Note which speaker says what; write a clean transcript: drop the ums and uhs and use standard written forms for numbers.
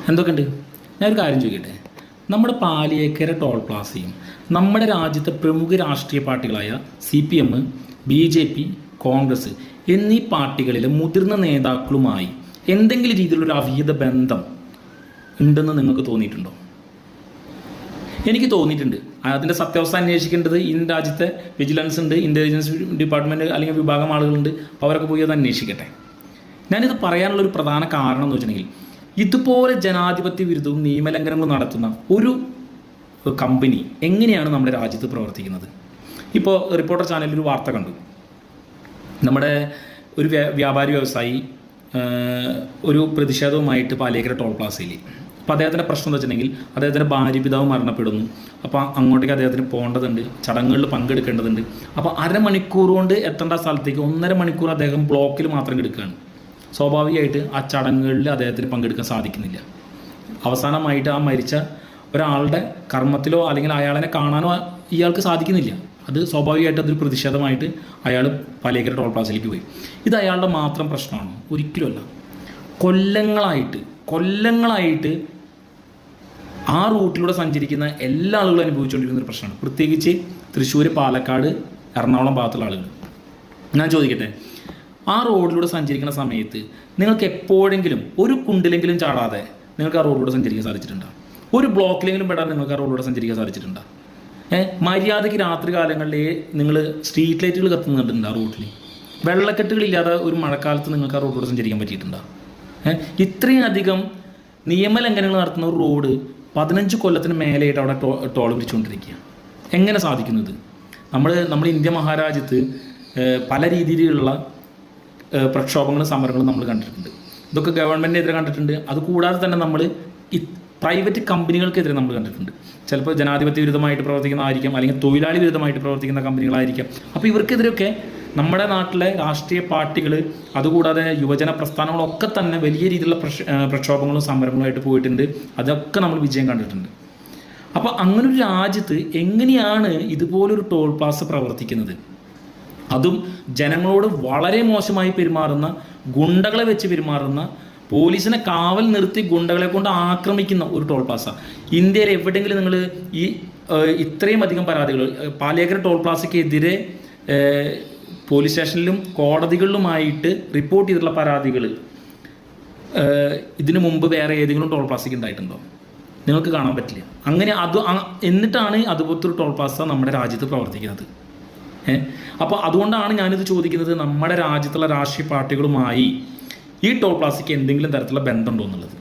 Speaker 1: എന്തൊക്കെയുണ്ട്? ഞാനൊരു കാര്യം ചോദിക്കട്ടെ. നമ്മുടെ പാലിയേക്കര ടോൾ പ്ലാസയും നമ്മുടെ രാജ്യത്തെ പ്രമുഖ രാഷ്ട്രീയ പാർട്ടികളായ CPM, BJP, കോൺഗ്രസ് എന്നീ പാർട്ടികളിലെ മുതിർന്ന നേതാക്കളുമായി എന്തെങ്കിലും രീതിയിലുള്ളൊരു അവിഹിത ബന്ധം ഉണ്ടെന്ന് നിങ്ങൾക്ക് തോന്നിയിട്ടുണ്ടോ? എനിക്ക് തോന്നിയിട്ടുണ്ട്. അതിൻ്റെ സത്യാവസ്ഥ അന്വേഷിക്കേണ്ടത് ഈ രാജ്യത്തെ വിജിലൻസ് ഉണ്ട്, ഇൻ്റലിജൻസ് ഡിപ്പാർട്ട്മെൻറ്റ് അല്ലെങ്കിൽ വിഭാഗം ആളുകളുണ്ട്. അപ്പോൾ അവരൊക്കെ പോയി അത് അന്വേഷിക്കട്ടെ. ഞാനിത് പറയാനുള്ളൊരു പ്രധാന കാരണം എന്ന് വെച്ചിട്ടുണ്ടെങ്കിൽ, ഇതുപോലെ ജനാധിപത്യ വിരുദ്ധവും നിയമലംഘനങ്ങളും നടത്തുന്ന ഒരു കമ്പനി എങ്ങനെയാണ് നമ്മുടെ രാജ്യത്ത് പ്രവർത്തിക്കുന്നത്? ഇപ്പോൾ റിപ്പോർട്ടർ ചാനലിൽ ഒരു വാർത്ത കണ്ടു. നമ്മുടെ ഒരു വ്യാപാരി വ്യവസായി ഒരു പ്രതിഷേധവുമായിട്ട് പാലിയേക്കര ടോൾ പ്ലാസയിൽ. അപ്പോൾ അദ്ദേഹത്തിൻ്റെ പ്രശ്നം എന്ന് വെച്ചിട്ടുണ്ടെങ്കിൽ, അദ്ദേഹത്തിൻ്റെ ഭാര്യ പിതാവ് മരണപ്പെടുന്നു. അപ്പോൾ അങ്ങോട്ടേക്ക് അദ്ദേഹത്തിന് പോകേണ്ടതുണ്ട്, ചടങ്ങുകളിൽ പങ്കെടുക്കേണ്ടതുണ്ട്. അപ്പോൾ അരമണിക്കൂർ കൊണ്ട് എത്തേണ്ട സ്ഥലത്തേക്ക് 1.5 മണിക്കൂർ അദ്ദേഹം ബ്ലോക്കിൽ മാത്രം എടുക്കുകയാണ്. സ്വാഭാവികമായിട്ട് ആ ചടങ്ങുകളിൽ അദ്ദേഹത്തിന് പങ്കെടുക്കാൻ സാധിക്കുന്നില്ല. അവസാനമായിട്ട് ആ മരിച്ച ഒരാളുടെ കർമ്മത്തിലോ അല്ലെങ്കിൽ അയാളെ കാണാനോ ഇയാൾക്ക് സാധിക്കുന്നില്ല. അത് സ്വാഭാവികമായിട്ട് അതൊരു പ്രതിഷേധമായിട്ട് അയാൾ പാലിയേക്കര ടോൾ പ്ലാസയിലേക്ക് പോയി. ഇത് അയാളുടെ മാത്രം പ്രശ്നമാണോ? ഒരിക്കലുമല്ല. കൊല്ലങ്ങളായിട്ട് ആ റൂട്ടിലൂടെ സഞ്ചരിക്കുന്ന എല്ലാ ആളുകളും അനുഭവിച്ചുകൊണ്ടിരിക്കുന്ന ഒരു പ്രശ്നമാണ്. പ്രത്യേകിച്ച് തൃശ്ശൂർ, പാലക്കാട്, എറണാകുളം ഭാഗത്തുള്ള ആളുകൾ. ഞാൻ ചോദിക്കട്ടെ, ആ റോഡിലൂടെ സഞ്ചരിക്കുന്ന സമയത്ത് നിങ്ങൾക്ക് എപ്പോഴെങ്കിലും ഒരു കുണ്ടിലെങ്കിലും ചാടാതെ നിങ്ങൾക്ക് ആ റോഡിലൂടെ സഞ്ചരിക്കാൻ സാധിച്ചിട്ടുണ്ടോ? ഒരു ബ്ലോക്കിലെങ്കിലും പെടാതെ നിങ്ങൾക്ക് ആ റോഡിലൂടെ സഞ്ചരിക്കാൻ സാധിച്ചിട്ടുണ്ടോ? മര്യാദയ്ക്ക് രാത്രി കാലങ്ങളിൽ നിങ്ങൾ സ്ട്രീറ്റ് ലൈറ്റുകൾ കത്തുന്നുണ്ട് ആ റൂട്ടിൽ. വെള്ളക്കെട്ടുകളില്ലാതെ ഒരു മഴക്കാലത്ത് നിങ്ങൾക്ക് ആ റോഡിലൂടെ സഞ്ചരിക്കാൻ പറ്റിയിട്ടുണ്ടോ? ഇത്രയും അധികം നിയമലംഘനങ്ങൾ നടത്തുന്ന ഒരു റോഡ് 15 കൊല്ലത്തിന് മേലെയായിട്ട് അവിടെ ടോൾ പിരിച്ചുകൊണ്ടിരിക്കുക. എങ്ങനെ സാധിക്കുന്നത്? നമ്മൾ ഇന്ത്യ മഹാരാജ്യത്ത് പല രീതിയിലുള്ള പ്രക്ഷോഭങ്ങളും സമരങ്ങളും നമ്മൾ കണ്ടിട്ടുണ്ട്. ഇതൊക്കെ ഗവൺമെൻറ്റിനെതിരെ കണ്ടിട്ടുണ്ട്. അതുകൂടാതെ തന്നെ നമ്മൾ പ്രൈവറ്റ് കമ്പനികൾക്കെതിരെ നമ്മൾ കണ്ടിട്ടുണ്ട്. ചിലപ്പോൾ ജനാധിപത്യ വിരുദ്ധമായിട്ട് പ്രവർത്തിക്കുന്നതായിരിക്കാം, അല്ലെങ്കിൽ തൊഴിലാളി വിരുദ്ധമായിട്ട് പ്രവർത്തിക്കുന്ന കമ്പനികളായിരിക്കാം. അപ്പോൾ ഇവർക്കെതിരെയൊക്കെ നമ്മുടെ നാട്ടിലെ രാഷ്ട്രീയ പാർട്ടികൾ, അതുകൂടാതെ യുവജന പ്രസ്ഥാനങ്ങളൊക്കെ തന്നെ വലിയ രീതിയിലുള്ള പ്രക്ഷോഭങ്ങളും സമരങ്ങളുമായിട്ട് പോയിട്ടുണ്ട്. അതൊക്കെ നമ്മൾ വിജയം കണ്ടിട്ടുണ്ട്. അപ്പോൾ അങ്ങനൊരു രാജ്യത്ത് എങ്ങനെയാണ് ഇതുപോലൊരു ടോൾ പ്ലാസ പ്രവർത്തിക്കുന്നത്? അതും ജനങ്ങളോട് വളരെ മോശമായി പെരുമാറുന്ന, ഗുണ്ടകളെ വെച്ച് പെരുമാറുന്ന, പോലീസിനെ കാവൽ നിർത്തി ഗുണ്ടകളെ കൊണ്ട് ആക്രമിക്കുന്ന ഒരു ടോൾ പ്ലാസ. ഇന്ത്യയിൽ എവിടെയെങ്കിലും നിങ്ങൾ ഈ ഇത്രയും അധികം പരാതികൾ പാലിയേക്കര ടോൾ പ്ലാസയ്ക്കെതിരെ പോലീസ് സ്റ്റേഷനിലും കോടതികളിലുമായിട്ട് റിപ്പോർട്ട് ചെയ്തിട്ടുള്ള പരാതികൾ ഇതിനു മുമ്പ് വേറെ ഏതെങ്കിലും ടോൾ പ്ലാസയ്ക്ക് ഉണ്ടായിട്ടുണ്ടോ? നിങ്ങൾക്ക് കാണാൻ പറ്റില്ല. അങ്ങനെ എന്നിട്ടാണ് അതുപോലത്തെ ഒരു ടോൾ പ്ലാസ നമ്മുടെ രാജ്യത്ത് പ്രവർത്തിക്കുന്നത്. അപ്പോൾ അതുകൊണ്ടാണ് ഞാനിത് ചോദിക്കുന്നത്, നമ്മുടെ രാജ്യത്തുള്ള രാഷ്ട്രീയ പാർട്ടികളുമായി ഈ ടോൾ പ്ലാസയ്ക്ക് എന്തെങ്കിലും തരത്തിലുള്ള ബന്ധമുണ്ടോ എന്നുള്ളത്.